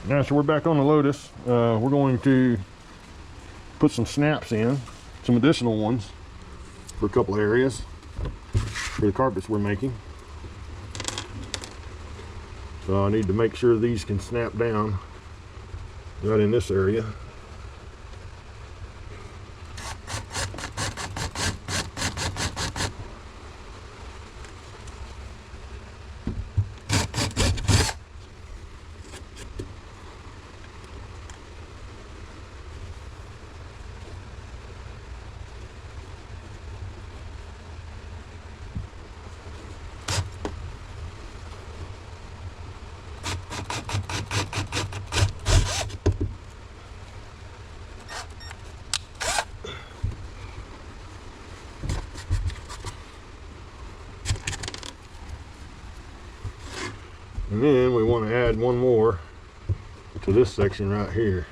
Now, so we're back on the Lotus. We're going to put some snaps in, some additional ones for a couple areas for the carpets we're making. So I need to make sure these can snap down right in this area. And then we want to add one more to this section right here.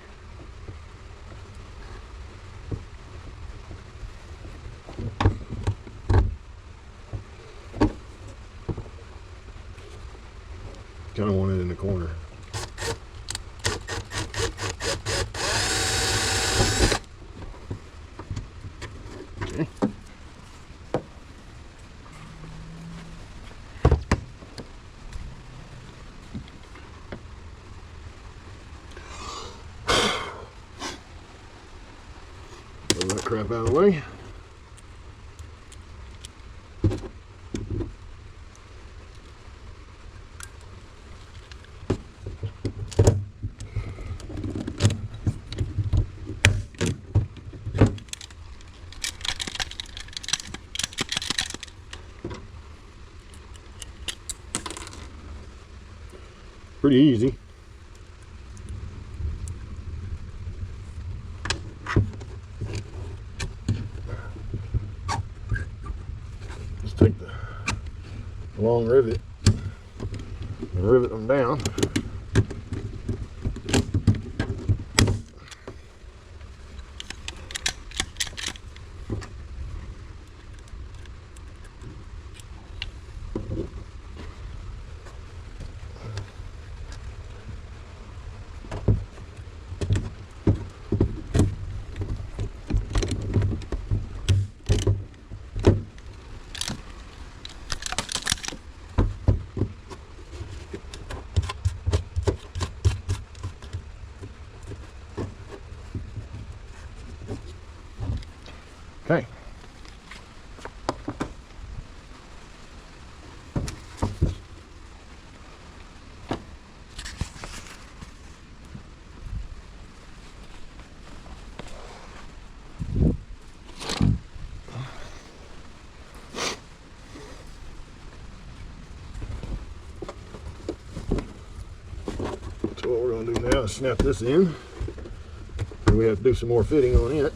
Kind of want it in the corner. Okay. Throw that crap out of the way. Pretty easy. Just take the long rivet and rivet them down. Okay. So what we're going to do now is snap this in. And we have to do some more fitting on it.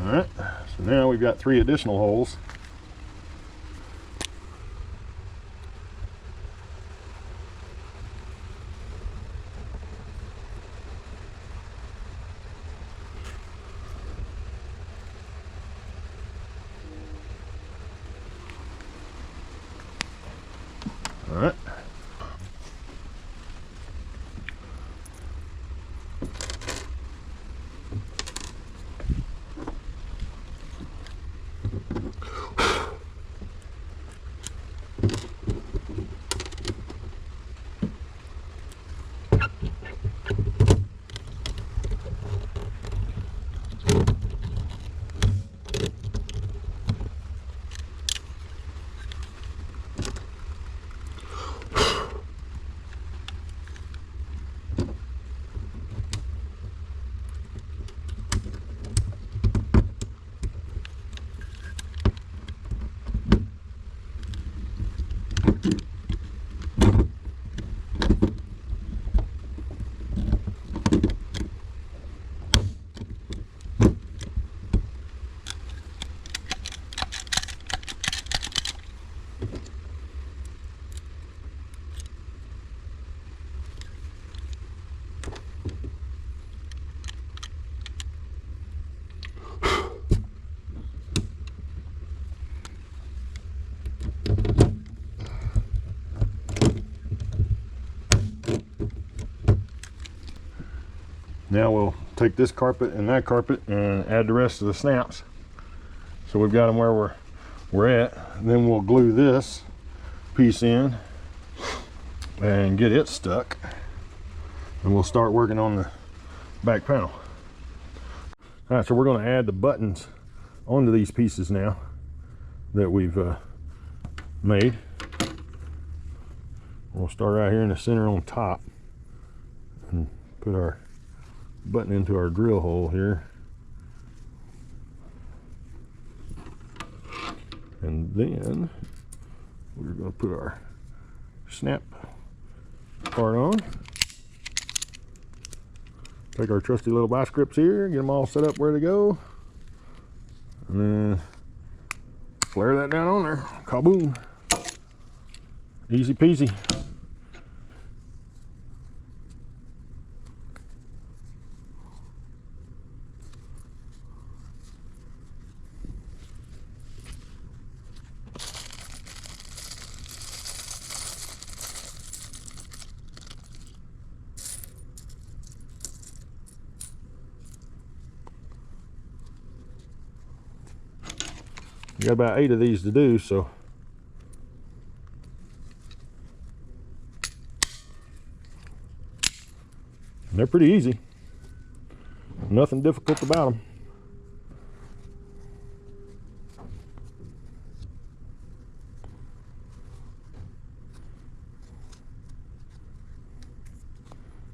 Alright, so now we've got 3 additional holes. Alright. Now we'll take this carpet and that carpet and add the rest of the snaps. So we've got them where we're at. And then we'll glue this piece in and get it stuck. And we'll start working on the back panel. All right, so we're going to add the buttons onto these pieces now that we've made. We'll start right here in the center on top and put our button into our drill hole here. And then we're going to put our snap part on. Take our trusty little vice grips here, get them all set up where to go, and then flare that down on there. Kaboom! Easy peasy. We got about 8 of these to do, so and they're pretty easy. Nothing difficult about them.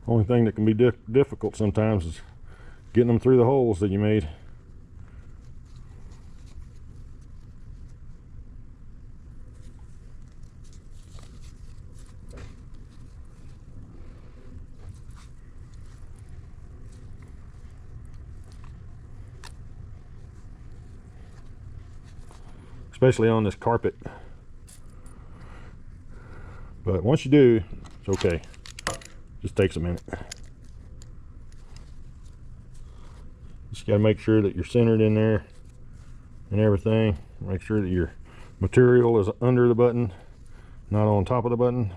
Only thing that can be difficult sometimes is getting them through the holes that you made. Especially on this carpet. But once you do, it's okay. Just takes a minute. Just got to make sure that you're centered in there and everything. Make sure that your material is under the button, not on top of the button.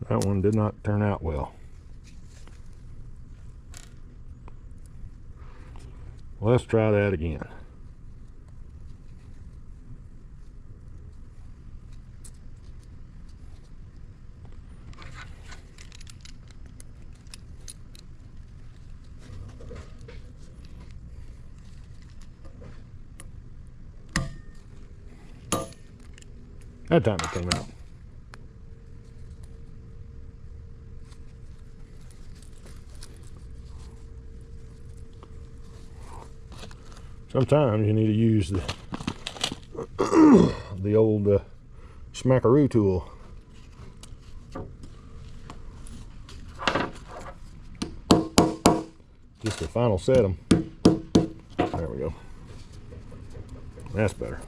That one did not turn out well. Let's try that again. That time it came out. Sometimes you need to use the old smackaroo tool. Just to final set them. There we go. That's better.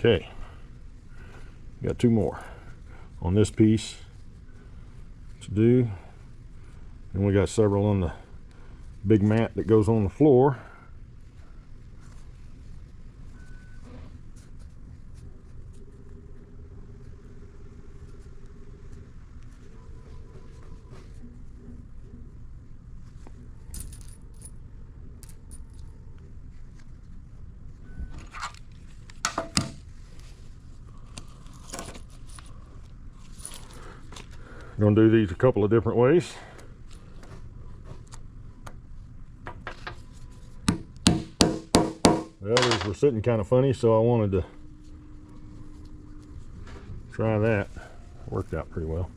Okay, got 2 more on this piece to do, and we got several on the big mat that goes on the floor. Going to do these a couple of different ways. The others were sitting kind of funny, so I wanted to try that. Worked out pretty well.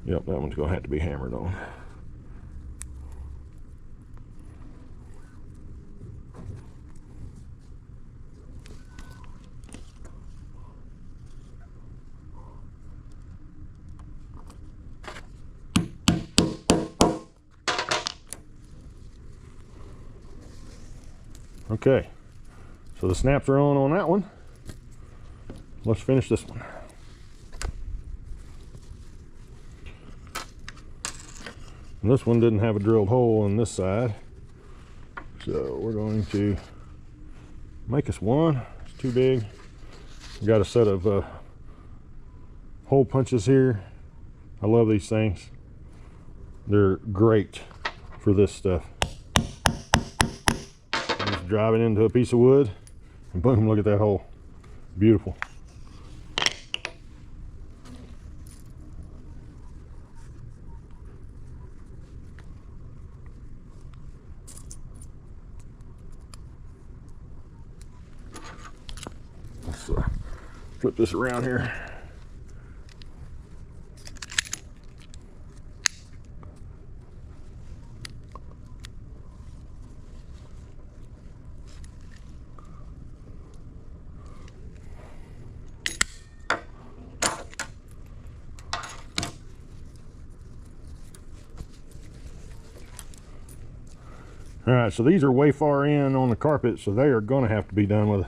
Yep, that one's gonna have to be hammered on. Okay, so the snaps are on that one. Let's finish this one. And this one didn't have a drilled hole on this side, so we're going to make us one. It's too big. We got a set of hole punches here. I love these things. They're great for this stuff. Just drive it into a piece of wood and boom, look at that hole. Beautiful. Let's flip this around here. All right, so these are way far in on the carpet, so they are going to have to be done with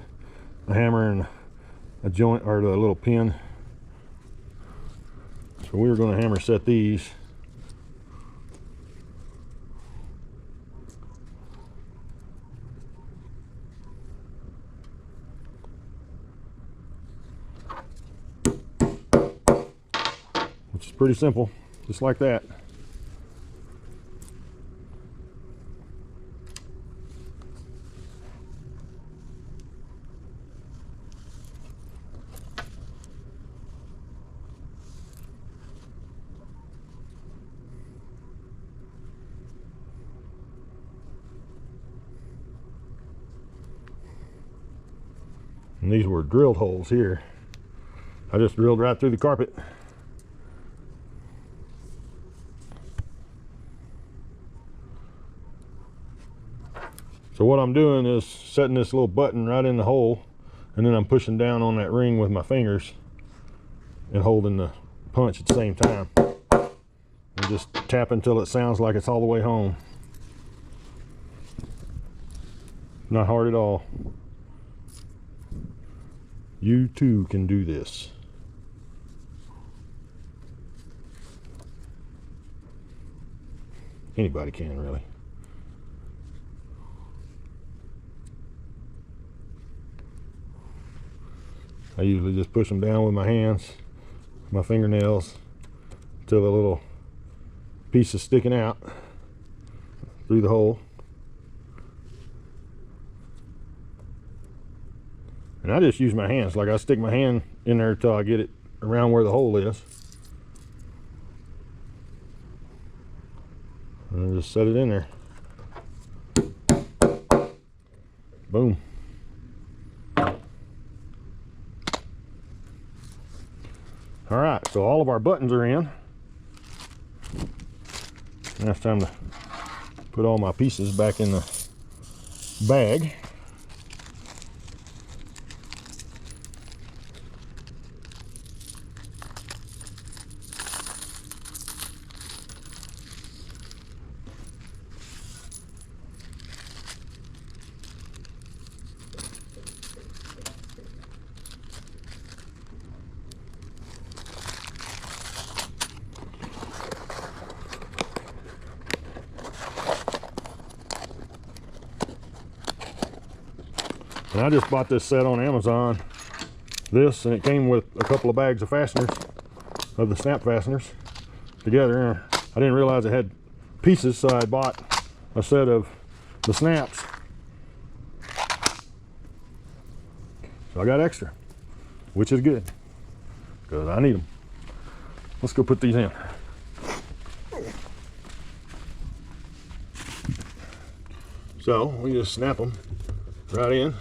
a hammer and a joint or the little pin. So we're going to hammer set these. Which is pretty simple, just like that. And these were drilled holes here. I just drilled right through the carpet. So what I'm doing is setting this little button right in the hole, and then I'm pushing down on that ring with my fingers and holding the punch at the same time. And just tap until it sounds like it's all the way home. Not hard at all. You too can do this. Anybody can, really. I usually just push them down with my hands, my fingernails, until the little piece is sticking out through the hole. And I just use my hands, like I stick my hand in there until I get it around where the hole is. And I just set it in there. Boom. All right, so all of our buttons are in. Now it's time to put all my pieces back in the bag. And I just bought this set on Amazon, and it came with a couple of bags of fasteners, of the snap fasteners together. I didn't realize it had pieces, so I bought a set of the snaps. So I got extra, which is good, because I need them. Let's go put these in. So we just snap them right in.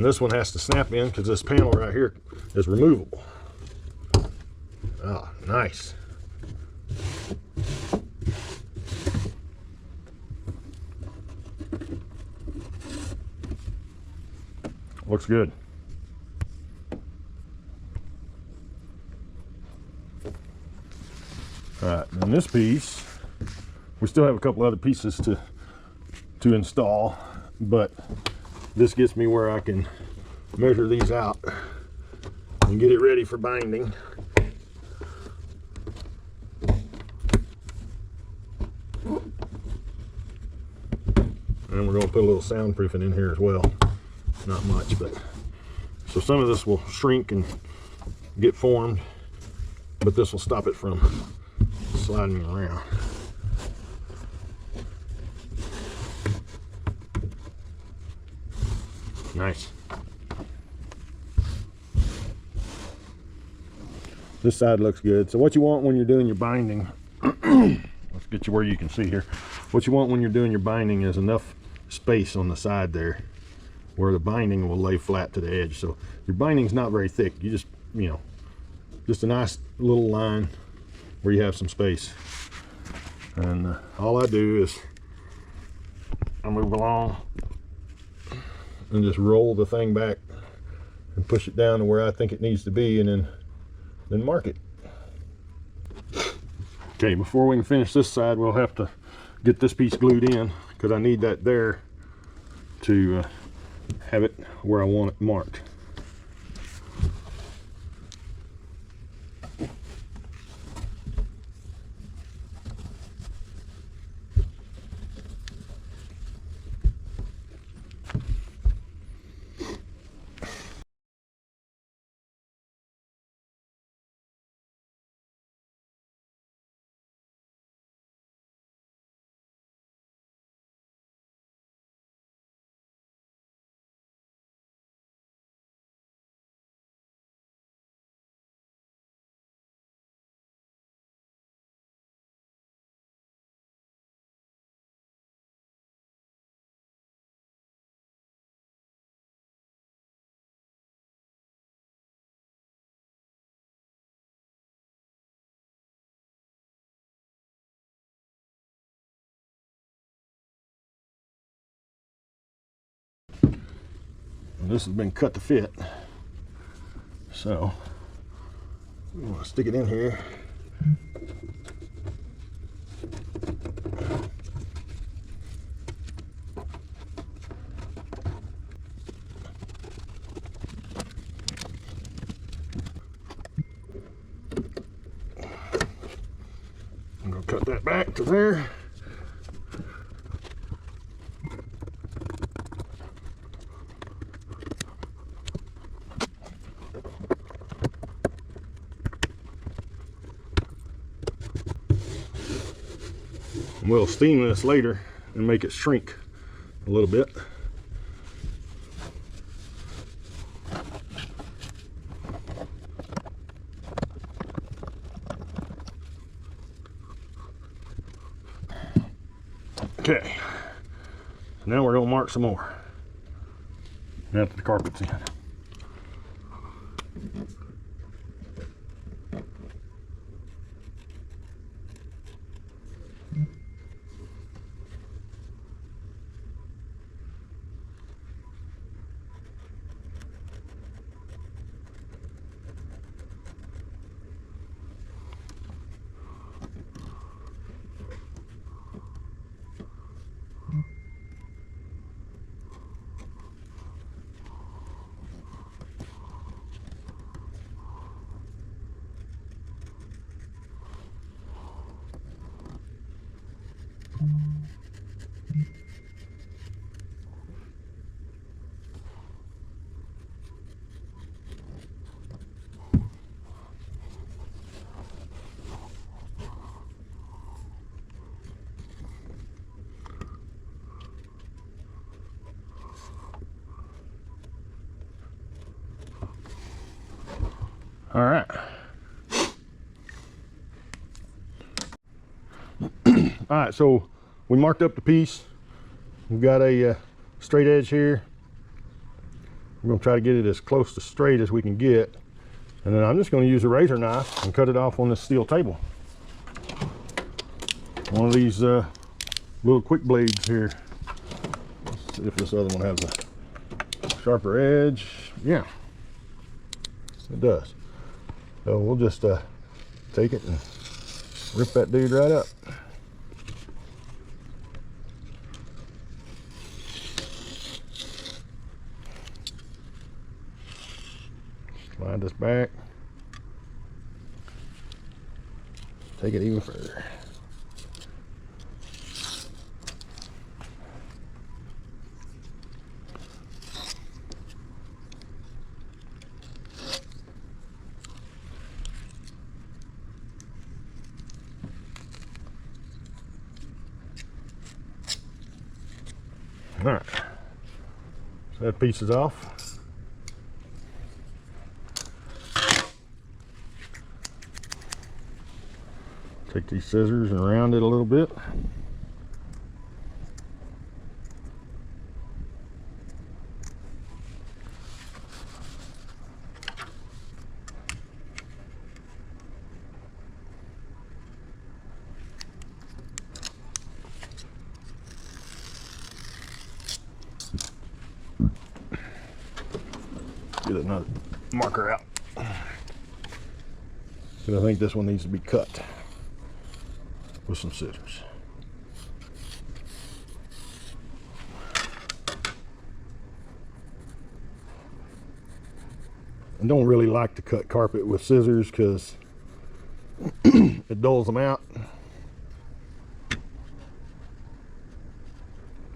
And this one has to snap in because this panel right here is removable. Ah, nice. Looks good. All right, and this piece, we still have a couple other pieces to install, but this gets me where I can measure these out and get it ready for binding. And we're going to put a little soundproofing in here as well. Not much, but so some of this will shrink and get formed, but this will stop it from sliding around. Nice. This side looks good. So what you want when you're doing your binding, let's get you where you can see here. What you want when you're doing your binding is enough space on the side there where the binding will lay flat to the edge. So your binding's not very thick. You just, you know, just a nice little line where you have some space. And all I do is I move along and just roll the thing back and push it down to where I think it needs to be, and then mark it. Okay, before we can finish this side, we'll have to get this piece glued in because I need that there to have it where I want it marked. This has been cut to fit, so I'm going to stick it in here. I'm going to cut that back to there. We'll steam this later and make it shrink a little bit. Okay, now we're going to mark some more after the carpet's in. All right. All right, so we marked up the piece. We've got a straight edge here, We're gonna try to get it as close to straight as we can get. And then I'm just gonna use a razor knife and cut it off on this steel table. One of these little quick blades here. Let's see if this other one has a sharper edge. Yeah, it does. So we'll just take it and rip that dude right up. Slide this back. Take it even further. All right, so that piece is off. Take these scissors and round it a little bit. Get another marker out. And I think this one needs to be cut with some scissors. I don't really like to cut carpet with scissors because it dulls them out.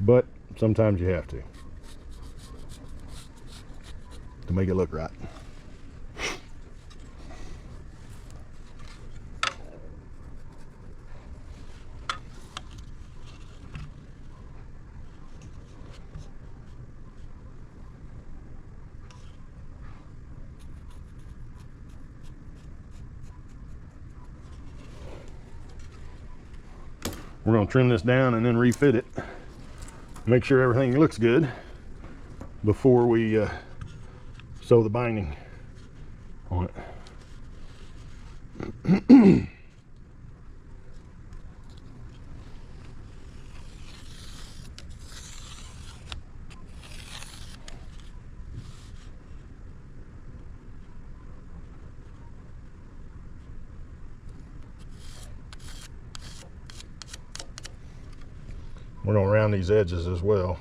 But sometimes you have to make it look right. We're going to trim this down and then refit it. Make sure everything looks good before we sew the binding on it. We're going to round these edges as well.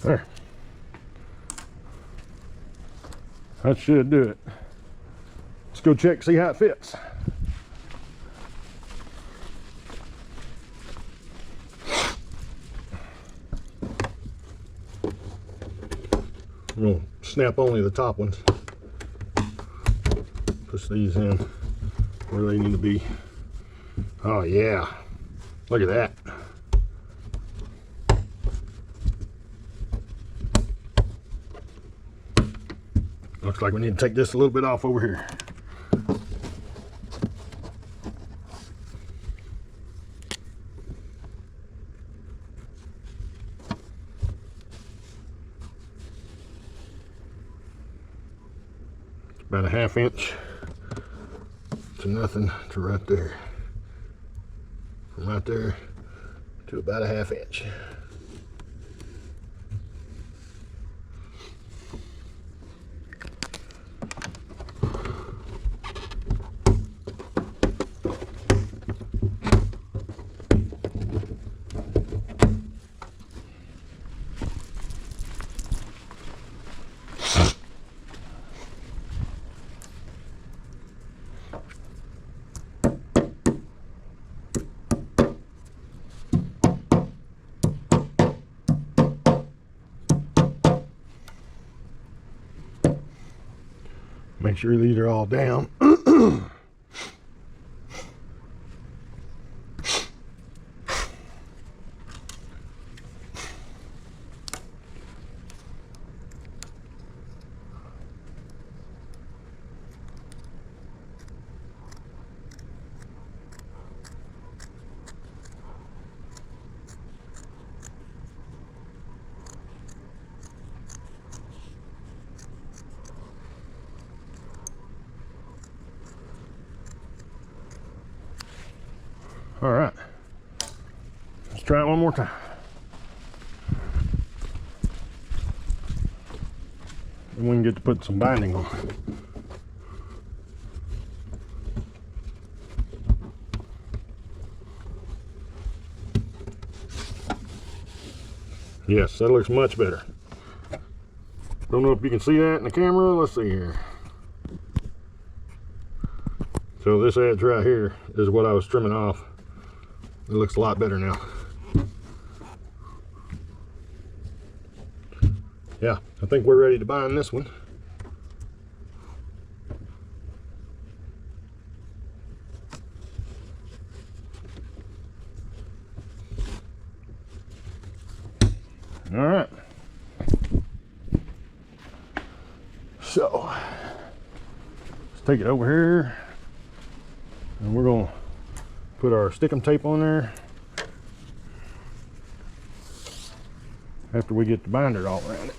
There. That should do it. Let's go check, see how it fits. I'm going to snap only the top ones. Push these in where they need to be. Oh yeah, look at that. Looks like we need to take this a little bit off over here. About a 1/2 inch to nothing to right there. From right there to about a 1/2 inch. Make sure these are all down. All right, let's try it one more time. And we can get to put some binding on. Yes, that looks much better. Don't know if you can see that in the camera. Let's see here. So this edge right here is what I was trimming off. It looks a lot better now. Yeah, I think we're ready to bind this one. All right. So let's take it over here, and we're gonna put our stickum tape on there after we get the binder all around it.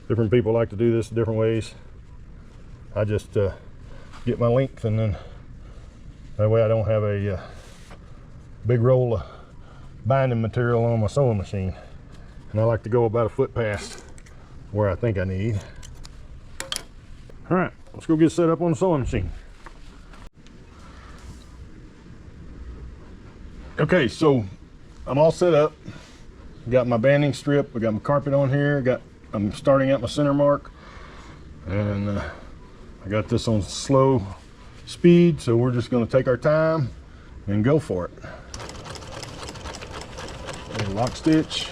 Different people like to do this different ways. I just get my length, and then that way I don't have a big roll of binding material on my sewing machine. And I like to go about a foot past where I think I need. All right, let's go get set up on the sewing machine. Okay, so I'm all set up. Got my banding strip, I got my carpet on here, I'm starting at my center mark, and I got this on slow speed, so we're just going to take our time and go for it. A lock stitch.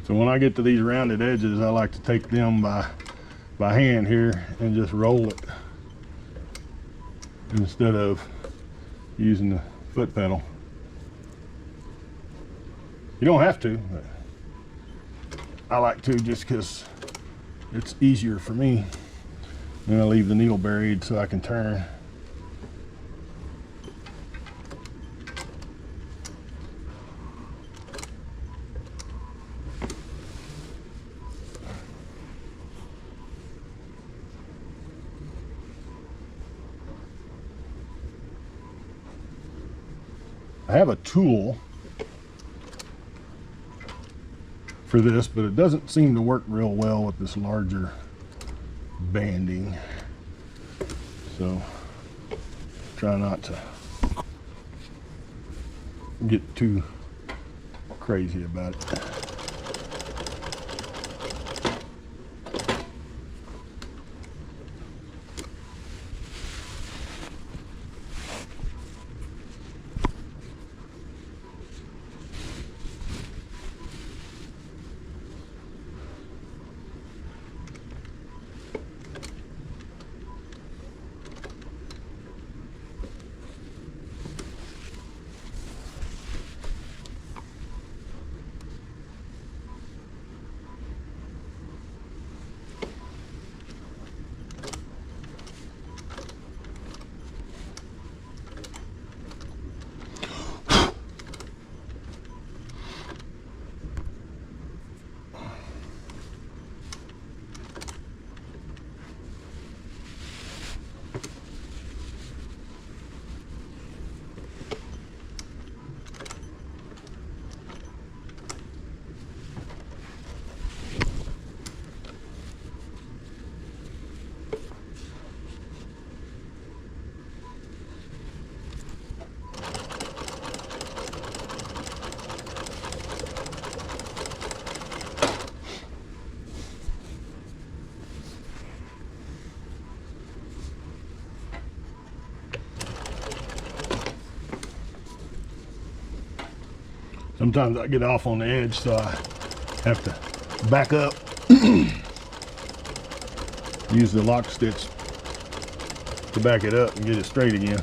So when I get to these rounded edges, I like to take them by hand here and just roll it instead of using the foot pedal. You don't have to, but I like to just because it's easier for me. Then I leave the needle buried so I can turn. I have a tool for this, but it doesn't seem to work real well with this larger banding. So try not to get too crazy about it. Sometimes I get off on the edge, so I have to back up, use the lock stitch to back it up and get it straight again.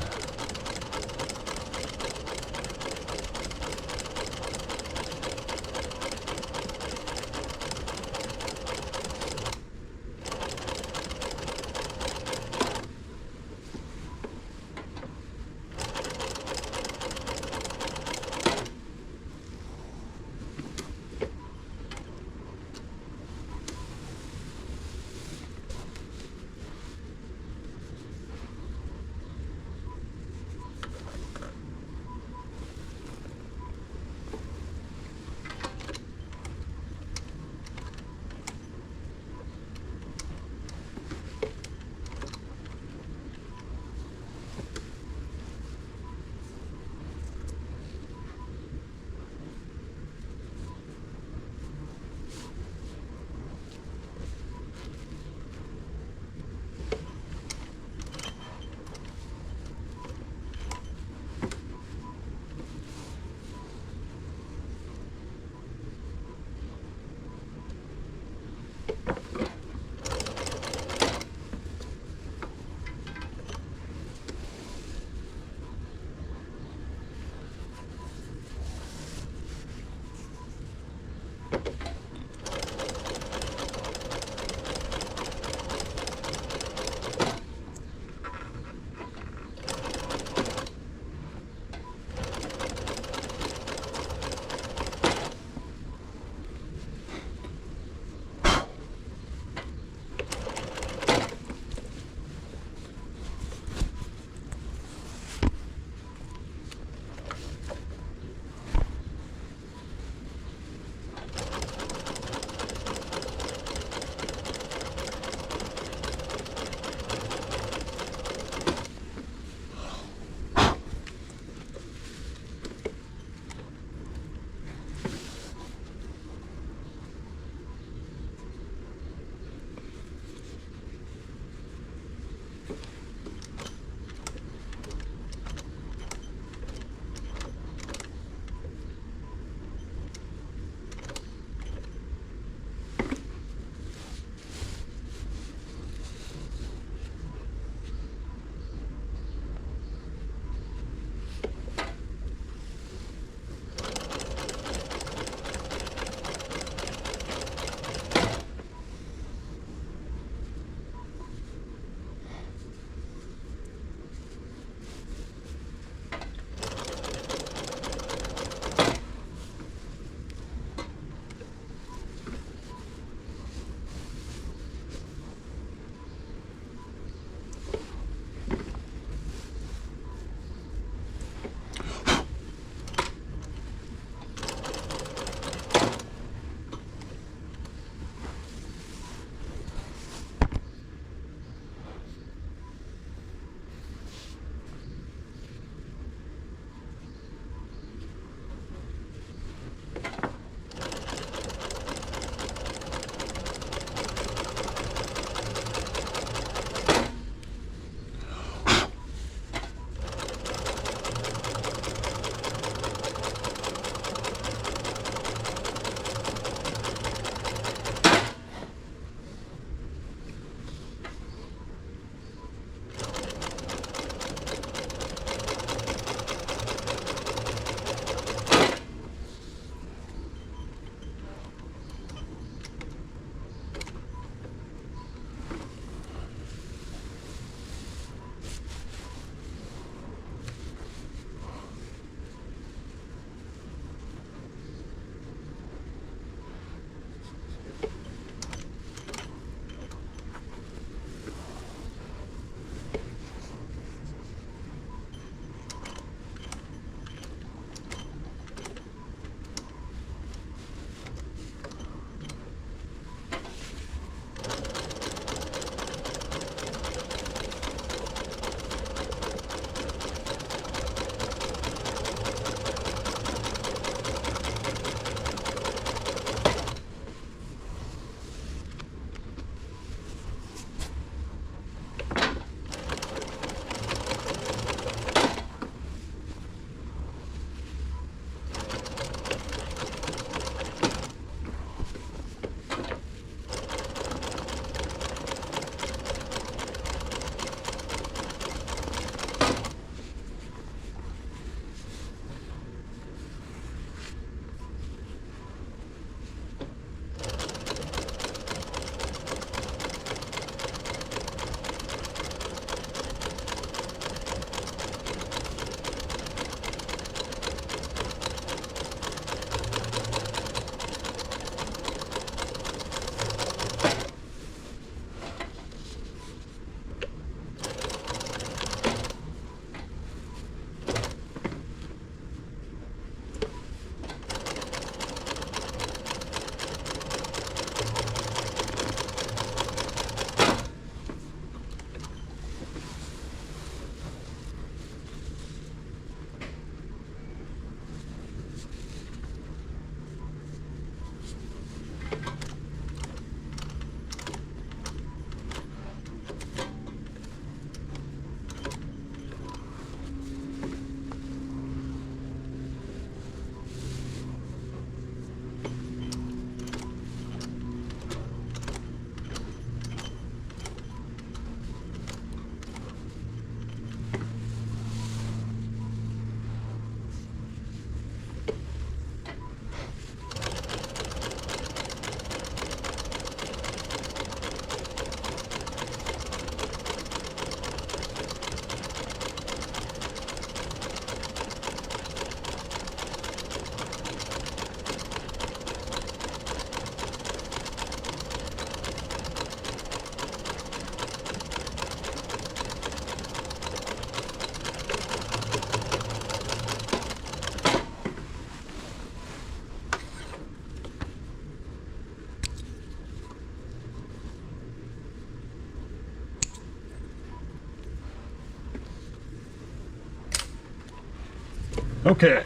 Okay.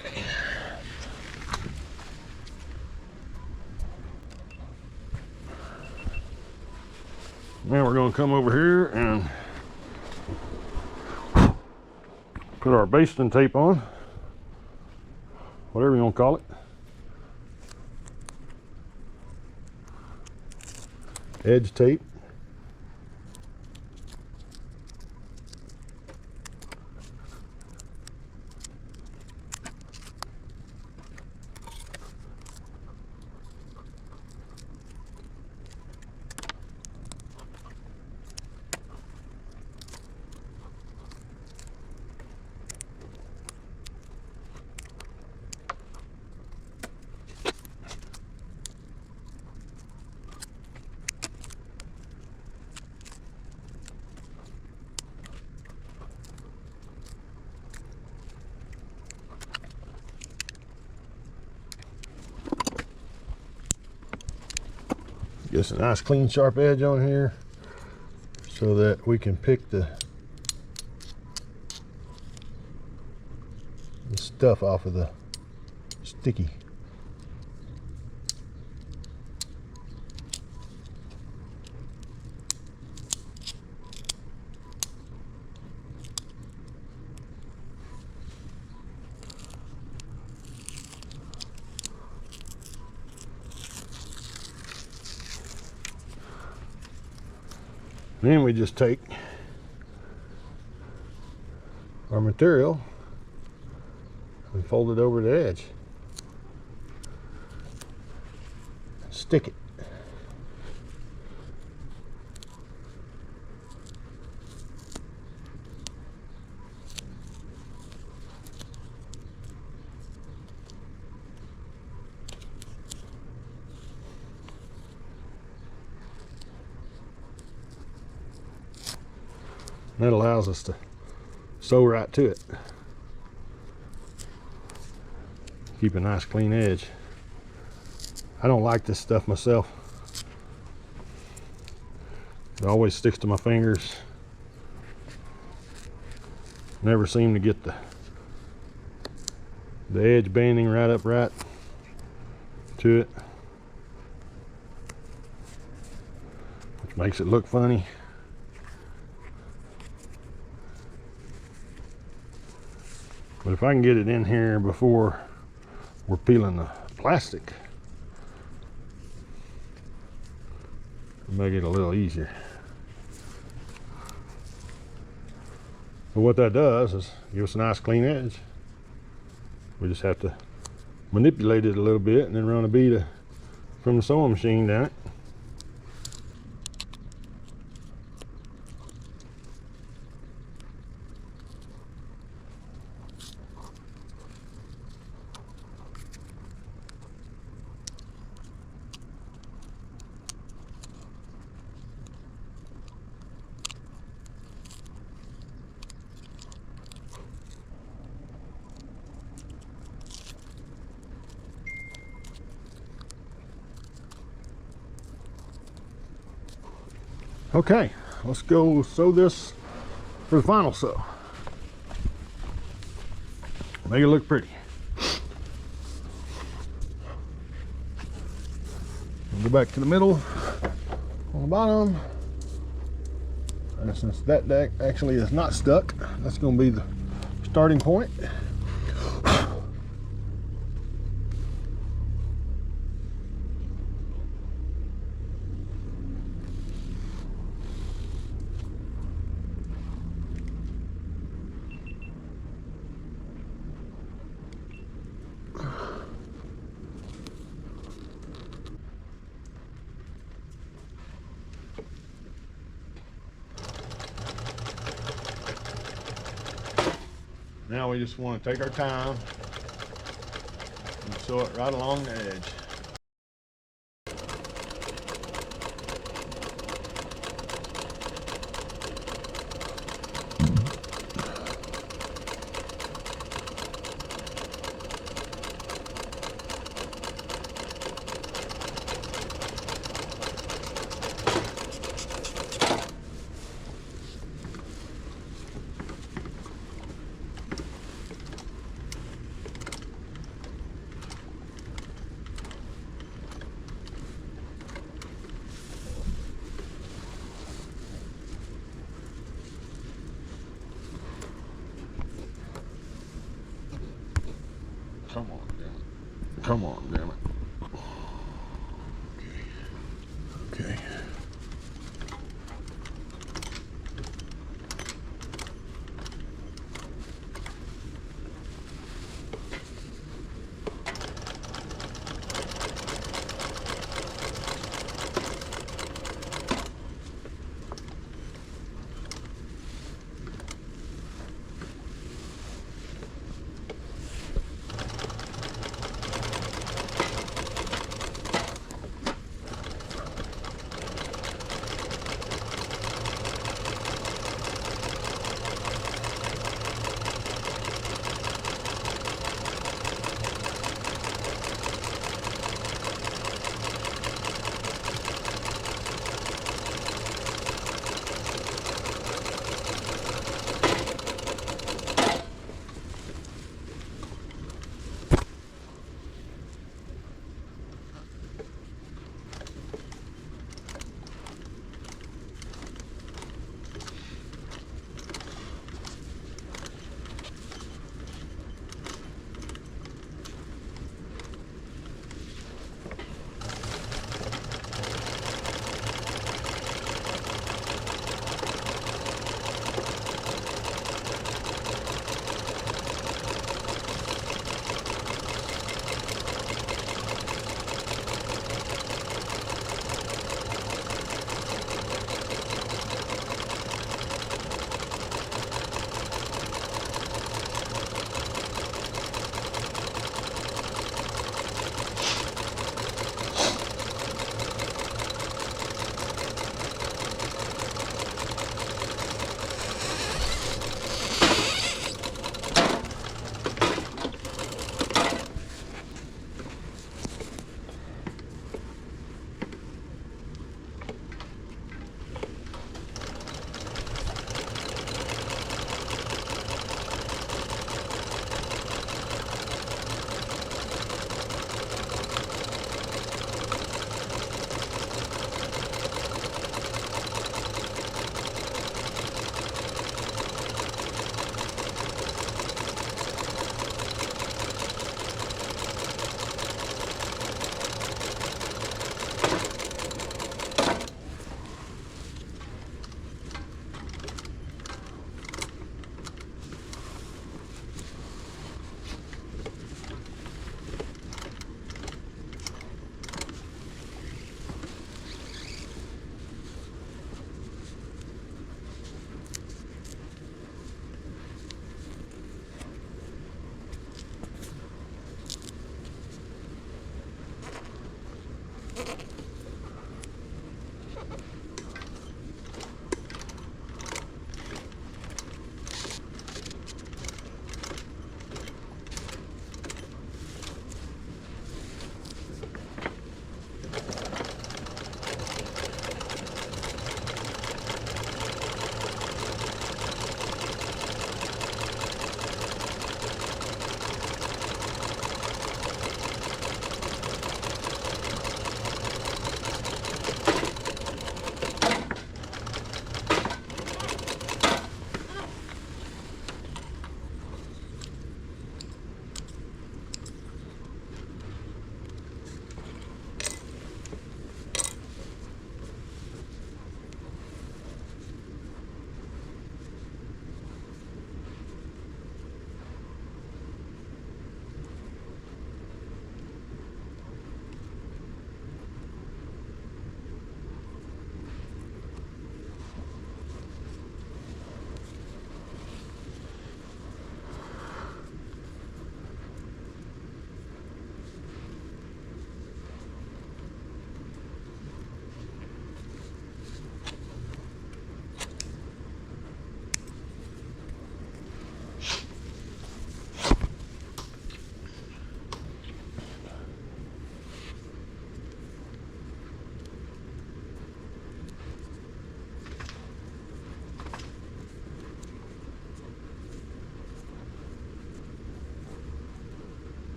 Now we're going to come over here and put our basting tape on, whatever you want to call it. Edge tape. Get a nice clean sharp edge on here so that we can pick the stuff off of the sticky. Then we just take our material and fold it over the edge. Stick it. That allows us to sew right to it. Keep a nice clean edge. I don't like this stuff myself. It always sticks to my fingers. Never seem to get the edge banding right up right to it, which makes it look funny. But if I can get it in here before we're peeling the plastic, it'll make it a little easier. But what that does is give us a nice clean edge. We just have to manipulate it a little bit and then run a bead from the sewing machine down it. Okay, let's go sew this for the final sew. Make it look pretty. Go back to the middle on the bottom. And since that deck actually is not stuck, that's going to be the starting point. Now we just want to take our time and sew it right along the edge. Come on, damn it. Come on, damn it. Okay.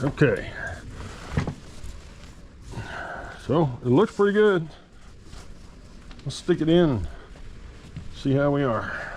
Okay. So it looks pretty good. Let's stick it in and see how we are.